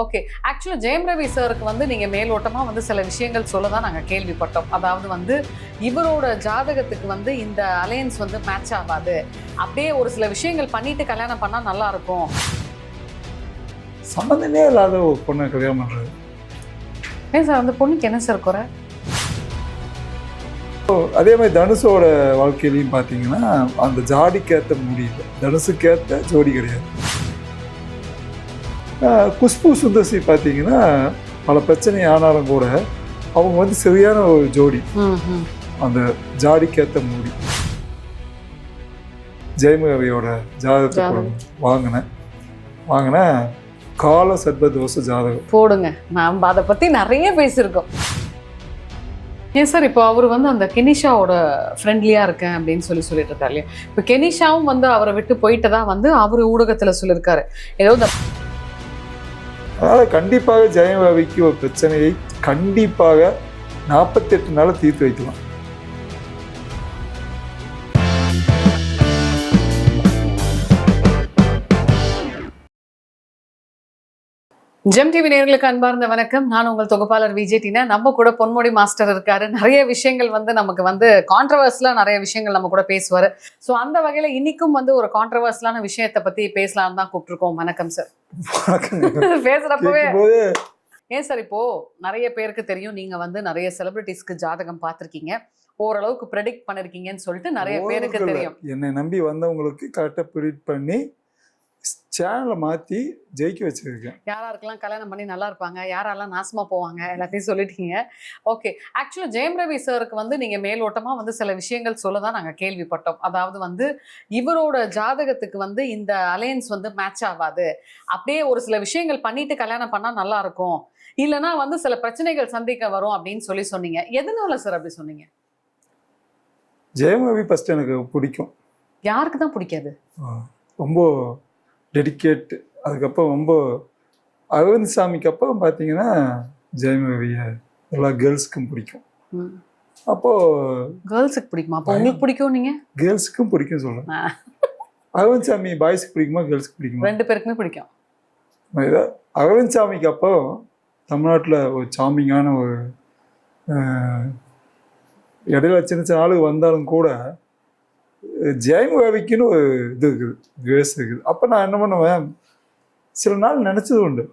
Okay. ஆக்சுவலா ஜெயம் ரவி சாருக்கு வந்து நீங்க மேலோட்டமா வந்து சில விஷயங்கள் சொல்லதான் நாங்க கேள்விப்பட்டோம். அதாவது வந்து இவரோட ஜாதகத்துக்கு வந்து இந்த அலையன்ஸ் வந்து மேட்ச் ஆகாது. அப்படியே ஒரு சில விஷயங்கள் பண்ணிட்டு கல்யாணம் பண்ணா நல்லா இருக்கும். சம்பந்தமே இல்லாத ஒரு பொண்ணை கல்யாணம் பண்றது. ஏன் சார் அந்த பொண்ணுக்கு என்ன சார் குறை? அதே மாதிரி தனுஷோட வாழ்க்கையிலையும் பார்த்தீங்கன்னா அந்த ஜாடிக்கேற்ற முடியல, தனுஷுக்கேற்ற ஜோடி கிடையாது. குஷ்பு சுந்தர்சி பார்த்தீங்கன்னா பல பிரச்சனை ஆனாலும் கூட அவங்க வந்து சரியான ஒரு ஜோடி, அந்த ஜாடிக்கேற்ற மூடி. ஜெயம் ரவியோட ஜாதகத்தை வாங்கினேன் கால சர்ப தோஷ ஜாதகம் போடுங்க. நாம் அதை பற்றி நிறைய பேசியிருக்கோம். ஏன் சார் இப்போ அவர் வந்து அந்த கெனிஷாவோட ஃப்ரெண்ட்லியாக இருக்கேன் அப்படின்னு சொல்லிட்டு இருக்காரு இல்லையா? இப்போ கெனிஷாவும் வந்து அவரை விட்டு போயிட்டதா வந்து அவர் ஊடகத்தில் சொல்லியிருக்காரு. ஏதோ அதனால் கண்டிப்பாக ஜெயம் ரவிக்கு ஒரு பிரச்சனையை கண்டிப்பாக 48 நாள் தீர்த்து வைக்கலாம். ஜெம் டிவி நேயர்களுக்கு அன்பார்ந்த வணக்கம். நான் உங்கள் தொகுப்பாளர் விஜய் டினா. நம்ம கூட பொன்முடி மாஸ்டர் இருக்காரு. நிறைய விஷயங்கள் வந்து நமக்கு வந்து கான்ட்ரவர்ஸ்லாம் நிறைய விஷயங்கள் நம்ம கூட பேசுவார். ஸோ அந்த வகையில் இன்னைக்கும் வந்து ஒரு கான்ட்ரவர்ஸ்லான விஷயத்தை பற்றி பேசலான்னு தான் கூப்பிட்டுருக்கோம். வணக்கம் சார். பேசுகிறப்பவே ஏன் சார் இப்போ நிறைய பேருக்கு தெரியும் நீங்க வந்து நிறைய செலிபிரிட்டிஸ்க்கு ஜாதகம் பார்த்துருக்கீங்க, ஓரளவுக்கு ப்ரெடிக்ட் பண்ணிருக்கீங்கன்னு சொல்லிட்டு நிறைய பேருக்கு தெரியும். என்னை நம்பி வந்தவங்களுக்கு கரெக்டாக ப்ரெடிக்ட் பண்ணி சேனலை மாற்றி ஜெயிக்க வச்சிருக்கேன். யாராருக்கெல்லாம் கல்யாணம் பண்ணி நல்லா இருப்பாங்க, யாரெல்லாம் நாசமா போவாங்க, எல்லாத்தையும் சொல்லிட்டீங்க. ஓகே. ஆக்சுவலா ஜெயம் ரவி சாருக்கு வந்து நீங்க மேலோட்டமா வந்து சில விஷயங்கள் சொல்லதான் நாங்க கேள்விப்பட்டோம். அதாவது வந்து இவரோட ஜாதகத்துக்கு வந்து இந்த அலையன்ஸ் வந்து மேட்ச் ஆகாது. அப்படியே ஒரு சில விஷயங்கள் பண்ணிட்டு கல்யாணம் பண்ணா நல்லா இருக்கும், இல்லைன்னா வந்து சில பிரச்சனைகள் சந்திக்க வரும் அப்படின்னு சொன்னீங்க. எதனால சார் அப்படி சொன்னீங்க? ஜெயம் ரவி ஃபர்ஸ்ட் எனக்கு பிடிக்கும். யாருக்கு தான் பிடிக்காது? ரொம்ப டெடிக்கேட். அதுக்கப்புறம் ரொம்ப அரவிந்த் சாமிக்கு அப்புறம் பார்த்தீங்கன்னா ஜெயம் ரவியை எல்லா கேர்ள்ஸுக்கும் பிடிக்கும். அப்போது கேர்ள்ஸுக்கு பிடிக்குமா? அப்போ உங்களுக்கு பிடிக்கும்? நீங்கள் கேர்ள்ஸுக்கும் பிடிக்கும் சொல்கிறேன். அரவிந்த் சாமி பாய்ஸுக்கு பிடிக்குமா கேர்ள்ஸுக்கு பிடிக்குமா? ரெண்டு பேருக்குமே பிடிக்கும். அரவிந்த் சாமிக்கு அப்புறம் தமிழ்நாட்டில் ஒரு சாமிங்கான ஒரு இடையில சின்ன சின்ன ஆளுங்க வந்தாலும் கூட ஜெயம் ரவிக்குன்னு ஒரு இது இருக்குது, கிரேஸ் இருக்குது. அப்போ நான் என்ன பண்ணுவேன், சில நாள் நினச்சது உண்டு,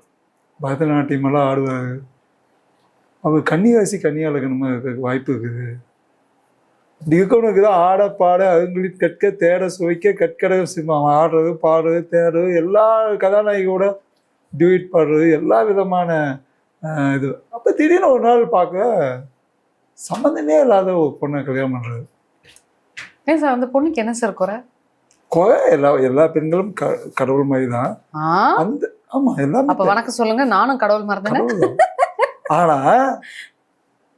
பரதநாட்டியம் எல்லாம் ஆடுவார், அவர் கன்னியாசி கன்னியாளகனமா இருக்க வாய்ப்பு இருக்குது. இப்படி இருக்கவனுக்கு தான் ஆட பாட அவங்களுக்கு கற்க தேட சுவைக்க கற்கடக சிம்மம் ஆடுறது பாடுறது தேடுறது எல்லா கதாநாயகியோட டியூட் பாடுறது எல்லா விதமான இது. அப்போ திடீர்னு ஒரு நாள் பார்க்க சம்மந்தமே இல்லாத ஒரு பொண்ணை கல்யாணம் பண்ணுறது. ஏன் சார் அந்த பொண்ணுக்கு என்ன சார் குறை? எல்லா பெண்களும் கடவுள் மாதிரி தான். அந்த ஆமா எல்லாம். அப்ப வணக்கம் சொல்லுங்க, நானும் கடவுள் மாதிரி தானே. ஆனா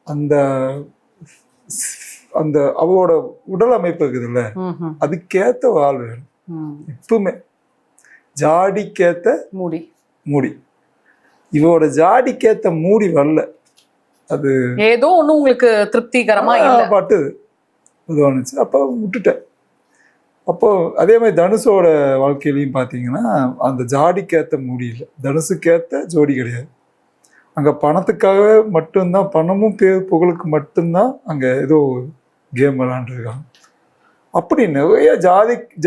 அந்த அந்த அவளோட உடல் அமைப்பு இருக்குதுல்ல, அதுக்கேத்த ஆள் வேணும் எப்பவுமே. ஜாடிக்கேத்த மூடி இவோட ஜாடிக்கேத்த மூடி வரல. அது ஏதோ ஒண்ணு உங்களுக்கு திருப்திகரமா பட்டுது இதுவானுச்சு. அப்போ விட்டுட்டேன். அப்போது அதே மாதிரி தனுஷோட வாழ்க்கையிலையும் பார்த்தீங்கன்னா அந்த ஜாடிக்கேற்ற முடியல, தனுஷுக்கேற்ற ஜோடி கிடையாது. அங்கே பணத்துக்காக மட்டும்தான், பணமும் பேர் புகழுக்கு மட்டும்தான் அங்கே ஏதோ கேம் விளாண்டுருக்காங்க. அப்படி நிறைய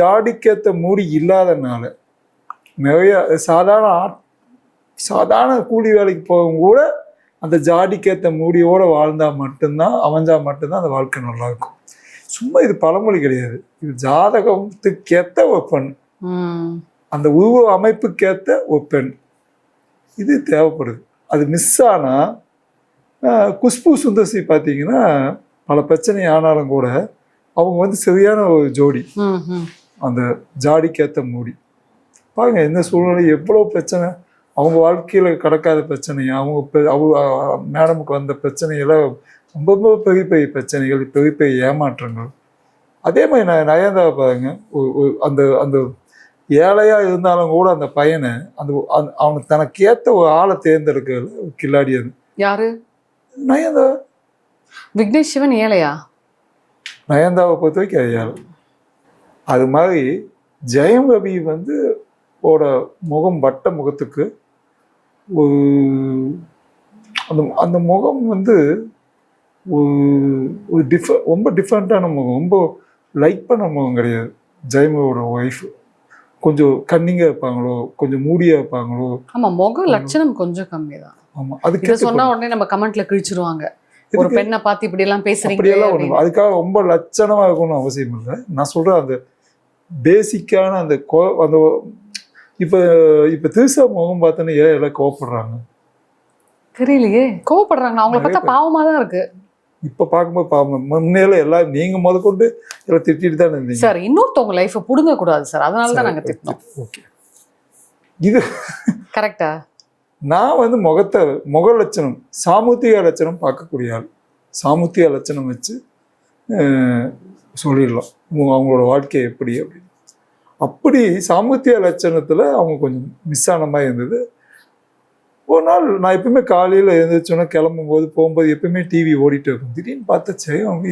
ஜாடிக்கேற்ற மூடி இல்லாதனால நிறைய சாதாரண கூலி வேலைக்கு போகவும் கூட அந்த ஜாடிக்கேற்ற மூடியோடு வாழ்ந்தால் மட்டும்தான், அமைஞ்சா மட்டும்தான் அந்த வாழ்க்கை நல்லாயிருக்கும். சும்மா இது பழமொழி கிடையாது, இது ஜாதகத்துக்கேற்ற ஒரு பெண், அந்த உருவ அமைப்புக்கேற்ற ஒரு பெண், இது தேவைப்படுது. அது மிஸ் ஆனால் குஷ்பு சுந்தர்சி பார்த்தீங்கன்னா பல பிரச்சனை ஆனாலும் கூட அவங்க வந்து சரியான ஒரு ஜோடி, அந்த ஜாடிக்கேற்ற மூடி. பாருங்க எந்த சூழ்நிலை எவ்வளோ பிரச்சனை, அவங்க வாழ்க்கையில் கடக்காத பிரச்சனை, அவங்க மேடமுக்கு வந்த பிரச்சனையெல்லாம் ரொம்ப ரொம்ப பெரிய பெரிய பிரச்சனைகள், பெரிய பெரிய ஏமாற்றங்கள். அதே மாதிரி நயன்தாரா பாருங்க, அந்த அந்த ஏழையாக இருந்தாலும் கூட அந்த பையனை அவனுக்கு தனக்கு ஏற்ற ஒரு ஆளை தேர்ந்தெடுக்கிறது கில்லாடி. அது யாரு? நயன்தாரா. விக்னேஷ் சிவன் ஏழையா? நயன்தாராவை பொறுத்த வரைக்கும் ஏழை. அது மாதிரி ஜெயம் ரவி வந்து முகம் வட்ட முகத்துக்கு ஒரு அந்த அந்த முகம் வந்து ஒரு ரொம்ப டிஃப்ரெண்ட்டான முகம், ரொம்ப லைக் பண்ண முகம் கிடையாது. ஜெயமோட ஒய்ஃப் கொஞ்சம் கன்னிங்காக இருப்பாங்களோ, கொஞ்சம் மூடியாக இருப்பாங்களோ. ஆமா, முக லட்சணம் கொஞ்சம் கம்மி தான். ஆமாம், இதை அதுக்கு சொன்னா உடனே நம்ம கமெண்ட்ல கிழிச்சிருவாங்க, ஒரு பெண்ணை பார்த்து இப்படி எல்லாம் பேசுறீங்க அப்படியெல்லாம் ஒன்று. அப்படின்னு. அதுக்காக ரொம்ப லட்சணமாக இருக்கணும்னு அவசியம் இல்லை. நான் சொல்கிறேன் அந்த பேசிக்கான அந்த அந்த இப்போ இப்போ திருசா முகம் பார்த்தோன்னே ஏன் எல்லாம் கோவப்படுறாங்க தெரியலையே, கோவப்படுறாங்க. அவங்கள பார்த்தா பாவமா தான் இருக்கு. இப்போ பார்க்கும்போது பாவம். முன்னையில எல்லாம் நீங்கள் முதற்கொண்டு எல்லாம் திட்டிட்டு தான் இருந்தீங்க சார். இன்னொருத்தவங்க லைஃபை புடுங்க கூடாது சார், அதனால தான் நாங்க திட்டினோம். ஓகே, இது கரெக்டா? நான் வந்து முக லட்சணம், சாமுத்திக லட்சணம் பார்க்கக்கூடிய ஆள். சாமுத்திக லட்சணம் வச்சு சொல்லிடலாம் அவங்களோட வாழ்க்கை எப்படி அப்படின்னு. அப்படி சாமுத்திய லட்சணத்தில் அவங்க கொஞ்சம் மிஸ் ஆன மாதிரி இருந்தது. ஒரு நாள் நான் எப்பவுமே காலையில் எழுந்திரிச்சோன்னா கிளம்பும்போது போகும்போது எப்பவுமே டிவி ஓடிட்டு இருக்கும். திடீர்னு பார்த்தா ஜெயம்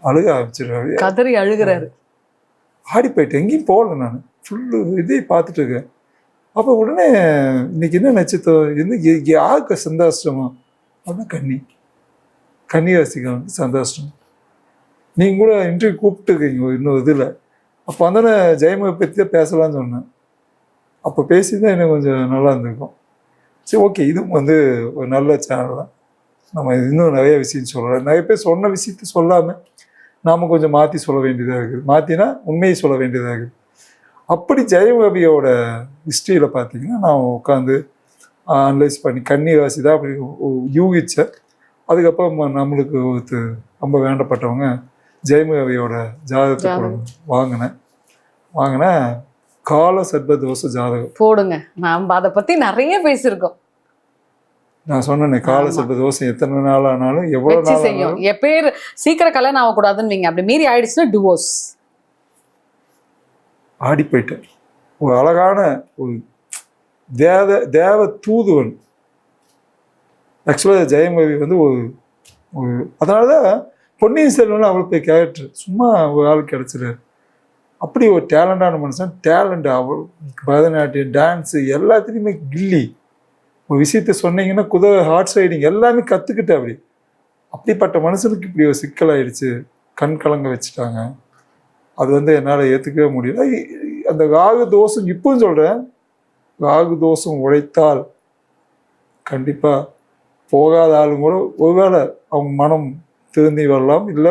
அழுக ஆரம்பிச்சிடுறாரு, கதறி அழுகிறாரு. ஆடி போயிட்டு எங்கேயும் போகல, நான் ஃபுல்லு இதே பார்த்துட்டு இருக்கேன். அப்போ உடனே இன்னைக்கு என்ன நட்சத்திரம், யாருக்கு சந்தாஷ்டமா அப்படின்னா கன்னிராசிக்கு வந்து சந்தாஷ்டம். நீங்கள் கூட இன்டர்வியூ கூப்பிட்டுருக்கீங்க இன்னும் இதில். அப்போ வந்தோடனே ஜெயமலை பற்றி தான் பேசலான்னு சொன்னேன். அப்போ பேசி தான் எனக்கு கொஞ்சம் நல்லா இருந்திருக்கும். சரி, ஓகே, இதுவும் வந்து ஒரு நல்ல சேனல் தான். நம்ம இன்னும் நிறைய விஷயம் சொல்லலாம். நிறைய பேர் சொன்ன விஷயத்த சொல்லாமல் நாம் கொஞ்சம் மாற்றி சொல்ல வேண்டியதாக இருக்குது. மாற்றினா உண்மையை சொல்ல வேண்டியதாக இருக்குது. அப்படி ஜெயமபியோட ஹிஸ்ட்ரியில் பார்த்தீங்கன்னா நான் உட்காந்து அனலைஸ் பண்ணி கன்னிராசி தான் அப்படி யூகித்தேன். அதுக்கப்புறம் நம்மளுக்கு ரொம்ப வேண்டப்பட்டவங்க ஜெயமபியோட ஜாதகத்தை வாங்கினேன். கால சர்பதோஷ ஜாதகம் போடுங்க, நாம் அதை பற்றி நிறைய பேசியிருக்கோம். நான் சொன்னேன், கால சர்பதோஷம் எத்தனை நாள் ஆனாலும் எவ்வளோ நாள் செய்யும். எப்பேர் சீக்கிரம் கல்யாணம் ஆகக்கூடாதுன்னு நீங்கள் அப்படி மீறி ஆயிடுச்சுன்னா டிவோர்ஸ். ஆடி போயிட்டேன். ஒரு அழகான ஒரு தேவ தூதுவன். ஆக்சுவலாக ஜெயமவி வந்து ஒரு அதனால தான் பொன்னியின் செல்வன் அவள் போய் கேரக்டர் சும்மா ஒரு ஆள் கிடச்சிடாரு. அப்படி ஒரு டேலண்டான மனுஷன். டேலண்ட் அவள் பரதநாட்டியம், டான்ஸு எல்லாத்துலேயுமே கில்லி. ஒரு விஷயத்த சொன்னீங்கன்னா ஹார்ஸ் ரைடிங் எல்லாமே கற்றுக்கிட்டு அப்படிப்பட்ட மனுஷனுக்கு இப்படி ஒரு சிக்கலாயிடுச்சு, கண் கலங்க வச்சுட்டாங்க. அது வந்து என்னால் ஏற்றுக்கவே முடியல. அந்த ராகு தோஷம் இப்பவும் சொல்கிறேன், ராகு தோஷம் உழைத்தால் கண்டிப்பாக போகாத ஆளுங்க கூட ஒருவேளை அவங்க மனம் திருந்தி வரலாம், இல்லை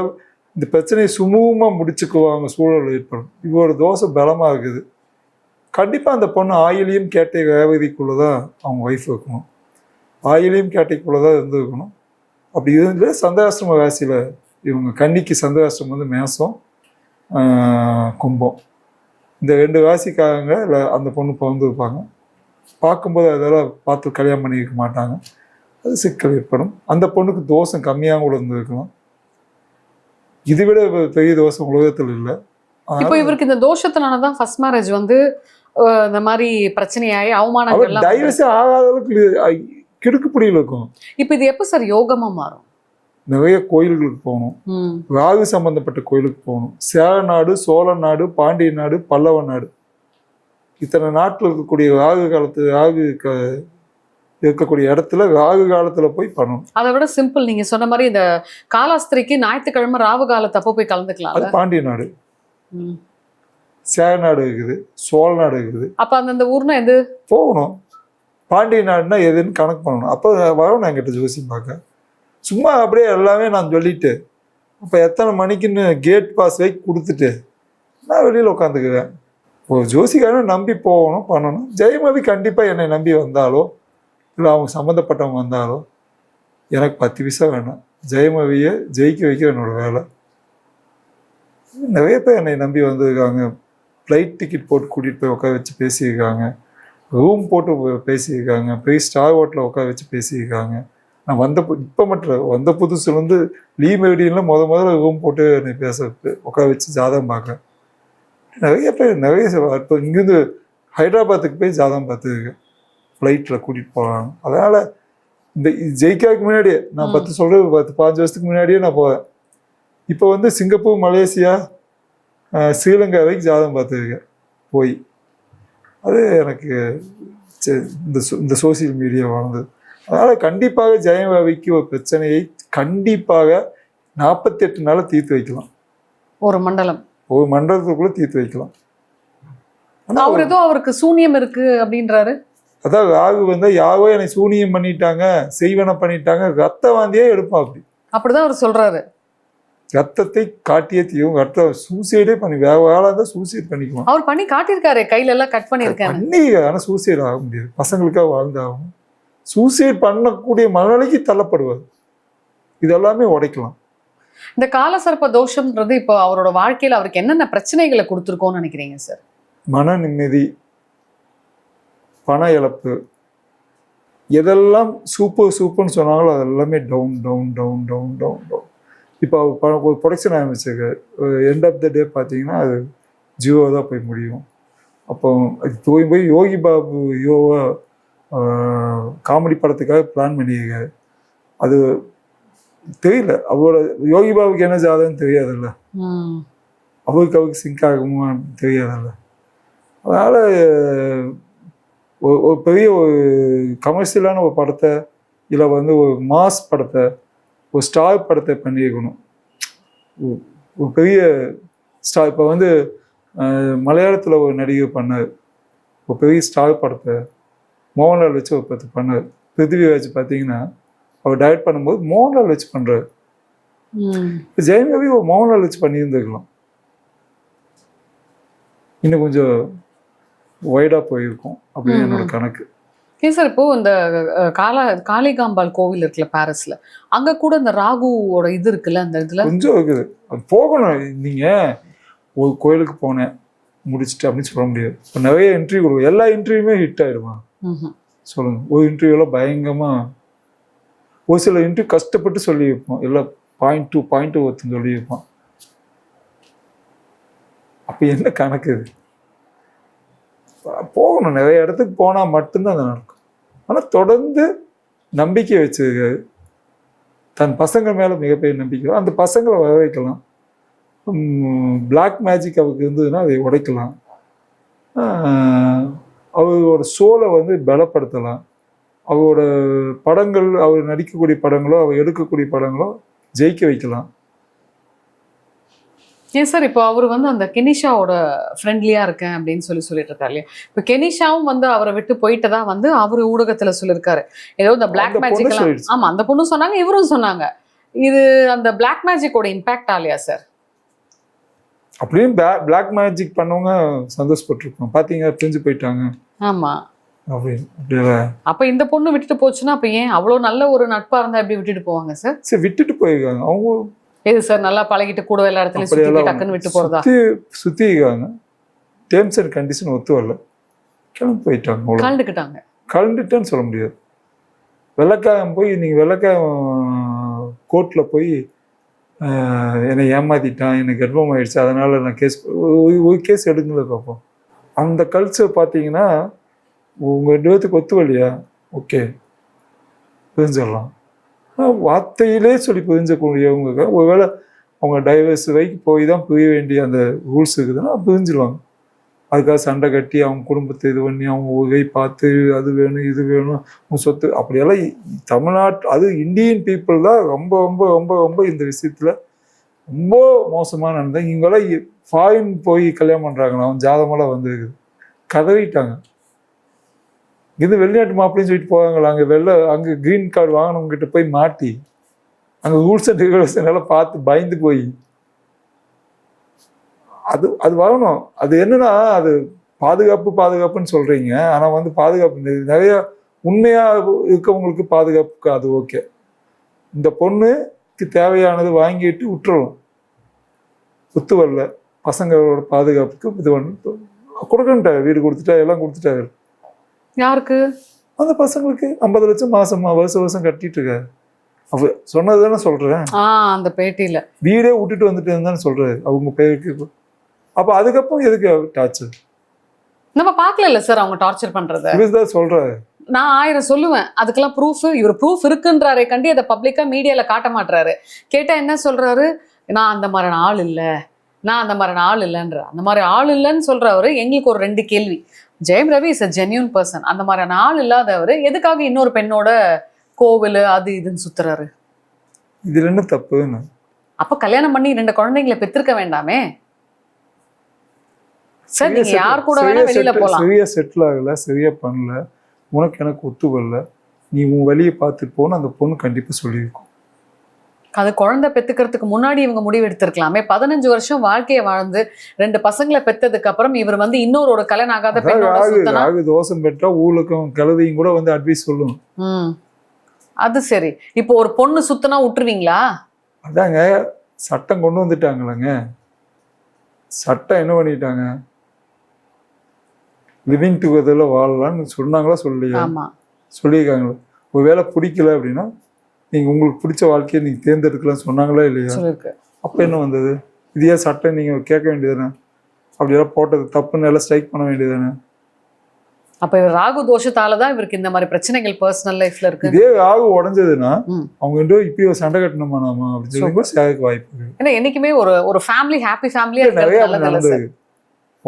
இந்த பிரச்சனையை சுமூகமாக முடிச்சுக்குவாங்க, சூழல் ஏற்படும். இவரோட தோஷம் பலமாக இருக்குது. கண்டிப்பாக அந்த பொண்ணு ஆயிலையும் கேட்டை ரேவதிக்குள்ளே தான் அவங்க ஒய்ஃப் இருக்கணும், ஆயிலையும் கேட்டைக்குள்ளே தான் இருந்துருக்கணும். அப்படி இருந்து சந்திராஷ்டிரம ராசியில் இவங்க கன்னிக்கு சந்திராஷ்டிரம் வந்து மேசம் கும்பம், இந்த 2 ராசிக்காரங்க இல்லை அந்த பொண்ணு பிறந்துருப்பாங்க. பார்க்கும்போது அதெல்லாம் பார்த்து கல்யாணம் பண்ணிக்க மாட்டாங்க, அது சிக்கல் ஏற்படும். அந்த பொண்ணுக்கு தோஷம் கம்மியாக கூட இருந்திருக்கலாம். இதை விட பெரிய தோஷம் உலகத்தில் இல்லை. இப்போ இவருக்கு இந்த தோஷத்தினாலதான் ஃபர்ஸ்ட் மேரேஜ் வந்து இந்த மாதிரி பிரச்சனையாயி அவமானங்கள் டைவர்ஸே ஆகாத அளவுக்கு கிடுக்குப்பிடியில் இருக்கும். இப்போ இது எப்போ சார் யோகமா மாறும்? நிறைய கோயில்களுக்கு போகணும், ராகு சம்பந்தப்பட்ட கோயிலுக்கு போகணும். சேர நாடு, சோழ நாடு, பாண்டிய நாடு, பல்லவ நாடு, இத்தனை நாட்டில் இருக்கக்கூடிய ராகு இருக்கக்கூடிய இடத்துல ராகு காலத்துல போய் பண்ணணும். அதை விட சிம்பிள், நீங்க சொன்ன மாதிரி இந்த காலாஸ்திரிக்கு ஞாயிற்றுக்கிழமை ராகு காலத்தப்போ போய் கலந்துக்கலாம். அது பாண்டிய நாடு, சேர நாடு இருக்குது, சோழ நாடு இருக்குது. அப்ப அந்தந்த ஊர்னா எது போகணும்? பாண்டிய நாடுனா எதுன்னு கணக்கு பண்ணணும். அப்போ வரணும் என்கிட்ட ஜோசியம் பார்க்க. சும்மா அப்படியே எல்லாமே நான் சொல்லிட்டு அப்போ எத்தனை மணிக்குன்னு கேட் பாஸ் வைக்க கொடுத்துட்டு நான் வெளியில் உட்காந்துக்குவேன். ஒரு ஜோசிக்காரன் நம்பி போகணும், பண்ணணும். ஜெயமவி கண்டிப்பாக என்னை நம்பி வந்தாலோ இல்லை அவங்க சம்மந்தப்பட்டவங்க வந்தாலோ எனக்கு 10 பைசா வேணாம். ஜெயமவியை ஜெயிக்க வைக்கிற என்னோட வேலை. நிறைய பேர் என்னை நம்பி வந்திருக்காங்க. ஃப்ளைட் டிக்கெட் போட்டு கூட்டிகிட்டு போய் உட்கார வச்சு பேசியிருக்காங்க, ரூம் போட்டு பேசியிருக்காங்க, போய் ஸ்டார் ஹோட்டலில் உட்கார வச்சு பேசியிருக்காங்க. நான் இப்போ மட்டும் வந்த புதுசுலேருந்து லீவ் மெடியெல்லாம் முதல்ல ரூம் போட்டு என்னை உட்கார வச்சு ஜாதகம் பார்க்க நிறைய பேர் இப்போ இங்கேருந்து ஹைதராபாத்துக்கு போய் ஜாதகம் பார்த்துருக்கேன், ஃப்ளைட்டில் கூட்டிகிட்டு போகிறாங்க. அதனால் இந்த ஜெயிக்காவுக்கு முன்னாடியே நான் 15 வருஷத்துக்கு முன்னாடியே நான் போவேன். இப்போ வந்து சிங்கப்பூர், மலேசியா, ஸ்ரீலங்கா வரைக்கும் ஜாதகம் பார்த்துருக்கேன் போய். அது எனக்கு இந்த சோசியல் மீடியா வளர்ந்தது. அதனால் கண்டிப்பாக ஜெயம் ரவிக்கு ஒரு பிரச்சனையை கண்டிப்பாக 48 நாளில் தீர்த்து வைக்கலாம். ஒரு மண்டலத்துக்குள்ளே தீர்த்து வைக்கலாம். அவர் ஏதோ அவருக்கு சூனியம் இருக்கு அப்படின்றாரு. அதான் ராகு வந்தால் யாரோ என்னை சூனியம் பண்ணிட்டாங்க, செய்வன பண்ணிட்டாங்க, ரத்த வாந்தியே எடுப்பான். அப்படிதான் அவர் சொல்றாரு. ரத்தத்தை காட்டியே தீவும், ரத்தம் சூசைடே பண்ணி வேற வேலை தான் சூசைட் பண்ணிக்குவோம். அவர் பண்ணி காட்டியிருக்காரு, கையில எல்லாம் கட் பண்ணியிருக்காரு. ஆனால் சூசைட் ஆக முடியாது, பசங்களுக்காக வாழ்ந்தாகும். சூசைட் பண்ணக்கூடிய மனநிலைக்கு தள்ளப்படுவார். இதெல்லாமே உடைக்கலாம். இந்த காலசர்ப்ப தோஷம்ன்றது இப்போ அவரோட வாழ்க்கையில அவருக்கு என்னென்ன பிரச்சனைகளை கொடுத்துருக்கோன்னு நினைக்கிறீங்க சார்? மன நிம்மதி, பண இழப்பு, எதெல்லாம் சூப்பர்னு சொன்னாங்களோ அதெல்லாமே down down down down down down. இப்போ ஒரு ப்ரொடக்ஷன் ஆரம்பிச்சிருக்கு, எண்ட் ஆஃப் த டே பார்த்தீங்கன்னா அது ஜியோ தான் போய் முடியும். அப்போ போய் யோகி பாபு காமெடி படத்துக்காக பிளான் பண்ணியிருக்காரு. அது தெரியல, அவரோட யோகி பாபுக்கு என்ன ஜாதகம்னு தெரியாதுல்ல, அவருக்கு சிங்க் ஆகுமா தெரியாதுல்ல. அதனால் ஒரு பெரிய ஒரு கமர்ஷியலான ஒரு படத்தை இல்லை ஒரு மாஸ் படத்தை, ஒரு ஸ்டார் படத்தை பண்ணியிருக்கணும். ஒரு பெரிய ஸ்டார். இப்போ மலையாளத்தில் ஒரு நடிகர் பண்ணார், ஒரு பெரிய ஸ்டார் படத்தை மோகன்லால் வச்சு ஒரு படத்தை பண்ணார். பிருத்திவிராஜ் பார்த்தீங்கன்னா அவர் டைரக்ட் பண்ணும்போது மோகன்லால் வச்சு பண்ணுறாரு. இப்போ ஜெயம் ரவி ஒரு மோகன்லால் வச்சு பண்ணியிருந்துருக்கலாம், இன்னும் கொஞ்சம் வைடாக போயிருக்கும் அப்படின்னு என்னோட கணக்கு. ஏன் சார் இப்போ இந்த காளிகாம்பாள் கோவில் இருக்குல்ல பாரிஸ்ல, அங்க கூட இந்த ராகுவோட இது இருக்குல்ல, அந்த இதுல கொஞ்சம் இருக்குது. அது போகணும். நீங்க ஒரு கோயிலுக்கு போனேன் முடிச்சுட்டு அப்படின்னு சொல்ல முடியாது. இப்போ நிறைய இன்டர்வியூ கொடுக்கும், எல்லா இன்டர்வியூமே ஹிட் ஆயிடுமா சொல்லுங்க? ஒரு இன்டர்வியூலாம் பயங்கரமா, ஒரு சில இன்டர்வியூ கஷ்டப்பட்டு சொல்லி வைப்போம், எல்லாம் பாயிண்ட் ஒருத்தன் சொல்லி வைப்பான். அப்போ என்ன கணக்கு? இது போகணும், நிறைய இடத்துக்கு போனால் மட்டும்தான் அது நடக்கும். ஆனால் தொடர்ந்து நம்பிக்கை வச்சிருக்காரு, தன் பசங்க மேலே மிகப்பெரிய நம்பிக்கை. அந்த பசங்களை வர வைக்கலாம். பிளாக் மேஜிக் அவருக்கு இருந்ததுன்னா அதை உடைக்கலாம். அவரோட சோலை பலப்படுத்தலாம். அவரோட படங்கள், அவர் நடிக்கக்கூடிய படங்களோ அவர் எடுக்கக்கூடிய படங்களோ ஜெயிக்க வைக்கலாம். ஏன் சார் இப்போ அவர் அந்த கெனிஷாவோட ஃப்ரெண்ட்லியா இருக்கேன் அப்படின்னு சொல்லிட்டு இருக்காரு இல்லையா? இப்போ கெனிஷாவும் அவரை விட்டு போயிட்டு தான் அவர் ஊடகத்துல சொல்லியிருக்காரு ஏதோ இந்த பிளாக் மேஜிக் எல்லாம். ஆமா, அந்த பொண்ணும் சொன்னாங்க, இவரும் சொன்னாங்க. இது அந்த பிளாக் மேஜிக்கோட இம்பாக்ட் ஆலையா சார்? அப்படியும் பிளாக் மேஜிக் பண்ணவங்க சந்தோஷப்பட்டிருக்கோம், பாத்தீங்க பிரிஞ்சு போயிட்டாங்க. ஆமா, அப்ப இந்த பொண்ணு விட்டுட்டு போச்சுன்னா அப்ப ஏன் அவ்வளவு நல்ல ஒரு நட்பா இருந்தா எப்படி விட்டுட்டு போவாங்க சார்? சரி, விட்டுட்டு போயிருக்காங்க அவங்க. எது சார், நல்லா பழகிட்டு கூட எல்லா இடத்துலயும் சுத்தி டக்குன்னு விட்டு போறதா? சுத்தி இருக்காங்க, டேர்ம்ஸ் அண்ட் கண்டிஷன் ஒத்து வரல, கிளம்பி போயிட்டாங்க. கலந்துட்டேன்னு சொல்ல முடியாது. வெள்ளக்காயம் போய் நீங்க வெள்ளக்காயம் கோர்ட்ல போய் என்னை ஏமாத்திட்டான், எனக்கு கர்ப்பம் ஆயிடுச்சு, அதனால நான் ஒரு கேஸ் எடுக்கல பார்ப்போம். அந்த கல்ச்சர் பார்த்தீங்கன்னா உங்க 2 பேத்துக்கு ஒத்து வரலையா, ஓகே புரிஞ்சிடலாம். வார்த்தையிலே சொல்லி புரிஞ்சக்கூடியவங்க ஒருவேளை அவங்க டைவர்ஸ் வரைக்கும் போய் தான் புரிய வேண்டிய அந்த ரூல்ஸ் இருக்குதுன்னா புரிஞ்சிடுவாங்க. அதுக்காக சண்டை கட்டி அவங்க குடும்பத்தை இது பண்ணி அவங்க உகை பார்த்து அது வேணும் இது வேணும் உன் சொத்து அப்படியெல்லாம் தமிழ்நாட்டு, அது இந்தியன் பீப்புள் தான் ரொம்ப ரொம்ப ரொம்ப ரொம்ப இந்த விஷயத்தில் ரொம்ப மோசமாக நடந்தாங்க. இவங்கெல்லாம் ஃபாரின் போய் கல்யாணம் பண்ணுறாங்களா, அவன் ஜாதமெல்லாம் வந்துருக்குது, கதறிட்டாங்க. இது வெளிநாட்டு மாப்பிள்ளைன்னு சொல்லிட்டு போவாங்களா, அங்கே க்ரீன் கார்டு வாங்கினவங்ககிட்ட போய் மாட்டி அங்கே ரூல்ஸ் அண்ட் ரெகுலேஷன் எல்லாம் பார்த்து பயந்து போய் அது வரணும். அது என்னன்னா, அது பாதுகாப்புன்னு சொல்றீங்க, ஆனால் பாதுகாப்பு நிறைய உண்மையா இருக்கவங்களுக்கு பாதுகாப்புக்கு அது ஓகே. இந்த பொண்ணுக்கு தேவையானது வாங்கிட்டு விட்டுறலாம், ஒத்து வரல, பசங்களோட பாதுகாப்புக்கு இது பண்ணு கொடுக்கணுட்டாரு, வீடு கொடுத்துட்டா எல்லாம் கொடுத்துட்டாரு. யாருக்கு? அந்த பசங்களுக்கு 50 லட்சம் மாசமா வருஷம் கட்டிட்டு இருக்காரு. அவ சொன்னதுதானே சொல்றேன், அந்த பேட்டியில வீடே விட்டுட்டு வந்துட்டு இருந்தான்னு சொல்றாரு அவங்க பேருக்கு. அப்ப அதுக்கப்புறம் எதுக்கு டார்ச்சர்? நம்ம பார்க்கல சார் அவங்க டார்ச்சர் பண்றத. இதுதான் சொல்றாரு. நான் 1000 சொல்லுவேன், அதுக்கெல்லாம் இவர் ப்ரூஃப் இருக்குன்றாரே கண்டி அதை பப்ளிக்கா மீடியால காட்ட மாட்டாரு. கேட்டா என்ன சொல்றாரு, நான் அந்த மாதிரி ஆள் இல்லை, நான் அந்த மாதிரி ஆள் இல்லைன்ற, அந்த மாதிரி ஆள் இல்லைன்னு சொல்றவரு எங்களுக்கு ஒரு 2 கேள்வி. Jayam Ravi is a genuine person. அந்த மாதிரியான ஆள் இல்லாதவர் எதுக்காக இன்னொரு பெண்ணோட கோவில் அது இதுன்னு சுத்துறாரு? இதுல என்ன தப்புன்னு? அப்ப கல்யாணம் பண்ணி 2 குழந்தைங்களை பெற்றிருக்க வேண்டாமே சார்? நீங்க யார் கூட வேணா வெளியில போலாம். சரியா செட்டில் ஆகல, சரியா பண்ணல, உனக்கு எனக்கு ஒத்து வரல, நீ உன் வழியை பார்த்துட்டு போன அந்த பொண்ணு கண்டிப்பா சொல்லியிருக்கும். அது குழந்தை பெத்துக்கிறதுக்கு முன்னாடி இவங்க முடிவு எடுத்திருக்கலாமே. 15 வருஷம் வாழ்க்கையை வாழ்ந்து 2 பசங்களை பெத்ததுக்கு அப்புறம் இவர் வந்து இன்னொரு கல்யாணம் ஆகாத பெண்ணோட சுத்தனா ராகு தோஷம் பெற்றா ஊழுக்கும் கழுதையும் கூட வந்து அட்வைஸ் சொல்லும். அது சரி. இப்போ ஒரு பொண்ணு சுத்தனா விட்டுருவீங்களா? அதாங்க சட்டம் கொண்டு வந்துட்டாங்களேங்க. சட்டம் என்ன பண்ணிட்டாங்க, லிவிங் டுகெதர்ல வாழலாம்னு சொன்னாங்களா சொல்லலையா? ஆமா சொல்லியிருக்காங்களா? ஒரு வேளை பிடிக்கல அப்படின்னா நீங்க உங்களுக்கு பிடிச்ச வாழ்க்கையை நீங்க தேர்ந்தெடுக்கலாம் சொன்னாங்களா இல்லையா? சொல்லிருக்கு. அப்ப என்ன வந்தது? இது ஏன் சட்டம் நீங்க கேட்க வேண்டியதுதானே? அப்படியெல்லாம் போட்டது தப்புன்னு எல்லாம் ஸ்ட்ரைக் பண்ண வேண்டியதுதானே? அப்ப இவர் ராகு தோஷத்தாலதான் இவருக்கு இந்த மாதிரி பிரச்சனைகள் பர்சனல் லைஃப்ல இருக்கு. இதே ராகு உடஞ்சதுன்னா அவங்க இப்படி ஒரு சண்டை கட்டணுமா நாம அப்படின்னு சொல்லி சேருக்கு வாய்ப்பு இருக்கு. ஏன்னா என்னைக்குமே ஒரு ஃபேமிலி ஹாப்பி ஃபேமிலியா நிறைய நடந்தது.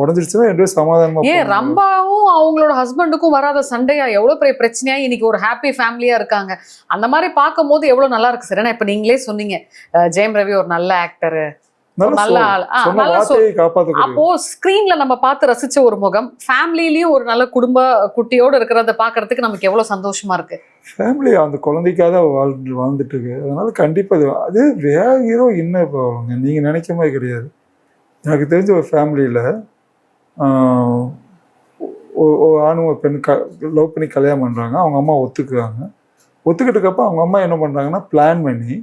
உடஞ்சிருச்சுன்னா ரெண்டு சமாதானமா. ஏன் ரம்பாவும் அவங்களோட ஹஸ்பண்டுக்கும் வராத சண்டையா எவ்வளவு பெரிய பிரச்சனையா இன்னைக்கு ஒரு ஹாப்பி ஃபேமிலியா இருக்காங்க. அந்த மாதிரி பார்க்கும் போது எவ்வளவு நல்லா இருக்கு சார். ஏன்னா இப்ப நீங்களே சொன்னீங்க ஜெயம் ரவி ஒரு நல்ல ஆக்டர், நல்ல ஆள். அப்போ ஸ்கிரீன்ல நம்ம பார்த்து ரசிச்ச ஒரு முகம் ஃபேமிலிலயும் ஒரு நல்ல குடும்ப குட்டியோட இருக்கிறத பாக்குறதுக்கு நமக்கு எவ்வளவு சந்தோஷமா இருக்கு. ஃபேமிலி அந்த குழந்தைக்காக வாழ்ந்துட்டு இருக்கு. அதனால கண்டிப்பா அது வேற ஹீரோ என்ன போவாங்க நீங்க நினைக்க மாதிரி கிடையாது. எனக்கு தெரிஞ்ச ஒரு ஃபேமிலியில ஒரு ஆணும் ஒரு பெண் லவ் பண்ணி கல்யாணம் பண்ணுறாங்க. அவங்க அம்மா ஒத்துக்குறாங்க. ஒத்துக்கிட்டக்கப்ப அவங்க அம்மா என்ன பண்ணுறாங்கன்னா பிளான் பண்ணி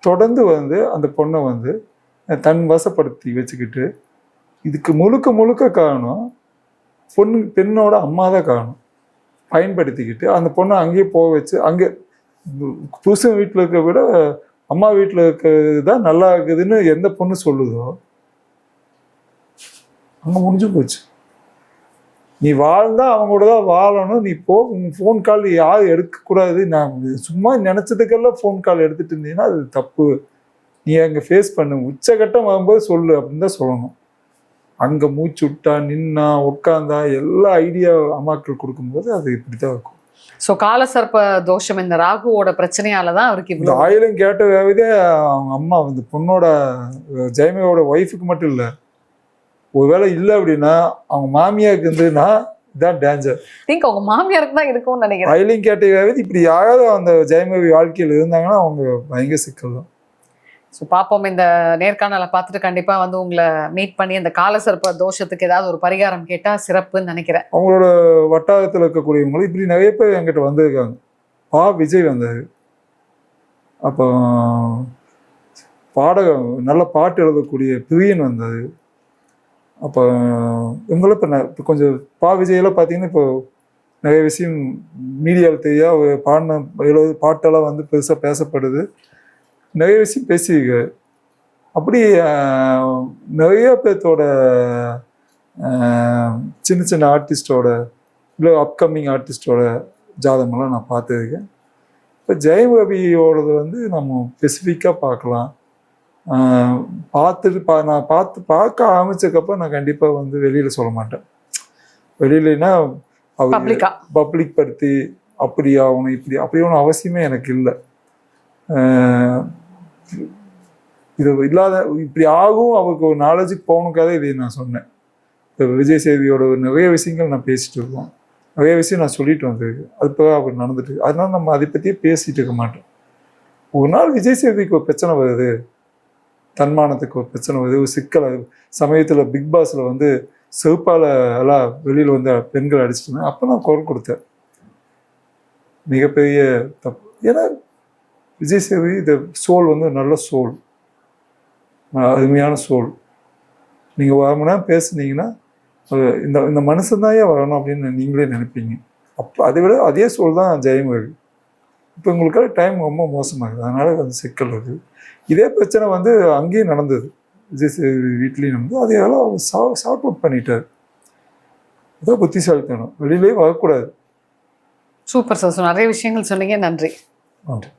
தொடர்ந்து வந்து அந்த பொண்ணை வந்து தன் வசப்படுத்தி வச்சுக்கிட்டு, இதுக்கு முழுக்க காரணம் பெண்ணோட அம்மா தான் காரணம் பயன்படுத்திக்கிட்டு அந்த பொண்ணை அங்கேயே போக வச்சு, அங்கே புருஷன் வீட்டில் இருக்க விட அம்மா வீட்டில் இருக்கிறது தான் நல்லா இருக்குதுன்னு எந்த பொண்ணு சொல்லுதோ அங்கே முடிஞ்சு போச்சு. நீ வாழ்ந்தா அவங்களோட தான் வாழணும். நீ ஃபோன் கால் யாரும் எடுக்கக்கூடாது. நான் சும்மா நினச்சதுக்கெல்லாம் ஃபோன் கால் எடுத்துகிட்டு இருந்தீங்கன்னா அது தப்பு. நீ அங்கே ஃபேஸ் பண்ணு, உச்சகட்டம் வரும்போது சொல்லு அப்படின்னு தான் சொல்லணும். அங்கே மூச்சு விட்டா நின்னா உட்காந்தா எல்லா ஐடியா அம்மாக்கள் கொடுக்கும்போது அது இப்படி தான் இருக்கும். ஸோ காலசர்ப்ப தோஷம் இந்த ராகுவோட பிரச்சனையால தான் அவருக்கு இந்த ஆயிலும் கேட்ட வேவதே அவங்க அம்மா வந்து பொண்ணோட ஜெயமையோட ஒய்ஃபுக்கு மட்டும் இல்லை, ஒருவேளை இல்லை அப்படின்னா அவங்க மாமியாருக்கு இருந்ததுன்னா இதான் டேஞ்சர். திங்க் அவங்க மாமியாருக்கு தான் இருக்கும்னு நினைக்கிறேன். ஆயிலும் கேட்ட இப்படி யாராவது அந்த ஜெயமவி வாழ்க்கையில் இருந்தாங்கன்னா அவங்க பயங்கர சிக்கல் தான். ஸோ பார்ப்போம். இந்த நேர்காணலை பார்த்துட்டு கண்டிப்பா வந்து உங்களை மீட் பண்ணி இந்த காலசர்ப்ப தோஷத்துக்கு ஏதாவது ஒரு பரிகாரம் கேட்டா சிறப்புன்னு நினைக்கிறேன். அவங்களோட வட்டாரத்தில் இருக்கக்கூடியவங்களும் இப்படி நிறைய பேர் என்கிட்ட வந்திருக்காங்க. விஜய் வந்தாரு. அப்போ பாடகம் நல்ல பாட்டு எழுதக்கூடிய பிரியன் வந்தாரு. அப்போ இவங்களும் இப்போ கொஞ்சம் விஜயெல்லாம் பார்த்தீங்கன்னா இப்போ நிறைய விஷயம் மீடியாவில் தெரியா ஒரு பாட்டெல்லாம் வந்து பெருசாக பேசப்படுது, நிறைய விஷயம் பேசியிருக்க. அப்படி நிறைய பேர்த்தோட சின்ன ஆர்டிஸ்டோட இல்லை அப்கமிங் ஆர்டிஸ்டோட ஜாதகமெல்லாம் நான் பார்த்துருக்கேன். இப்போ ஜெயம் ரவியோடது வந்து நம்ம ஸ்பெசிஃபிக்காக பார்க்கலாம். நான் பார்க்க ஆரம்பிச்சக்கப்ப நான் கண்டிப்பாக வந்து வெளியில் சொல்ல மாட்டேன். வெளியிலன்னா பப்ளிக் படுத்தி அப்படி ஆகணும் அப்படி ஒன்றும் அவசியமே எனக்கு இல்லை. இது இல்லாத இப்படி ஆகும் அவருக்கு ஒரு நாலேஜுக்கு போகணுக்காக இதை நான் சொன்னேன். இப்போ விஜய் சேவியோட நிறைய விஷயங்கள் நான் பேசிட்டு இருக்கோம், நிறைய விஷயம் நான் சொல்லிட்டு வந்திருக்கு. அது போக அவர் நடந்துட்டு இருக்கு. அதனால நம்ம அதை பற்றியே பேசிட்டு இருக்க மாட்டோம். ஒரு நாள் விஜய் சேவிக்கு ஒரு பிரச்சனை வருது, தன்மானத்துக்கு ஒரு பிரச்சனை வருது, ஒரு சிக்கல் சமயத்தில் பிக் பாஸில் வந்து செருப்பால் எல்லாம் வெளியில் வந்து பெண்கள் அடிச்சுட்டு அப்போ நான் குரல் கொடுத்தேன். மிகப்பெரிய தப்பு. ஏன்னா விஜய் சேவி இந்த சோல் வந்து நல்ல சோல், அருமையான சோல். நீங்கள் ஒரு மணி நேரம் பேசுனீங்கன்னா இந்த மனுஷன்தான் வரணும் அப்படின்னு நீங்களே நினைப்பீங்க. அப்போ அதை விட அதே சோல் தான் ஜெயம் ரவி. இப்போ உங்களுக்காக டைம் ரொம்ப மோசமாகுது, அதனால வந்து சிக்கல் இருக்குது. இதே பிரச்சனை வந்து அங்கேயும் நடந்தது, விஜய் சேவி வீட்லேயும் நடந்தது. அதையெல்லாம் அவர் சார்ட் அவுட் பண்ணிட்டார். அதான் புத்திசாலித்தனம், வெளியிலேயே வரக்கூடாது. Super sir. நிறைய விஷயங்கள் சொன்னீங்க. நன்றி. நன்றி.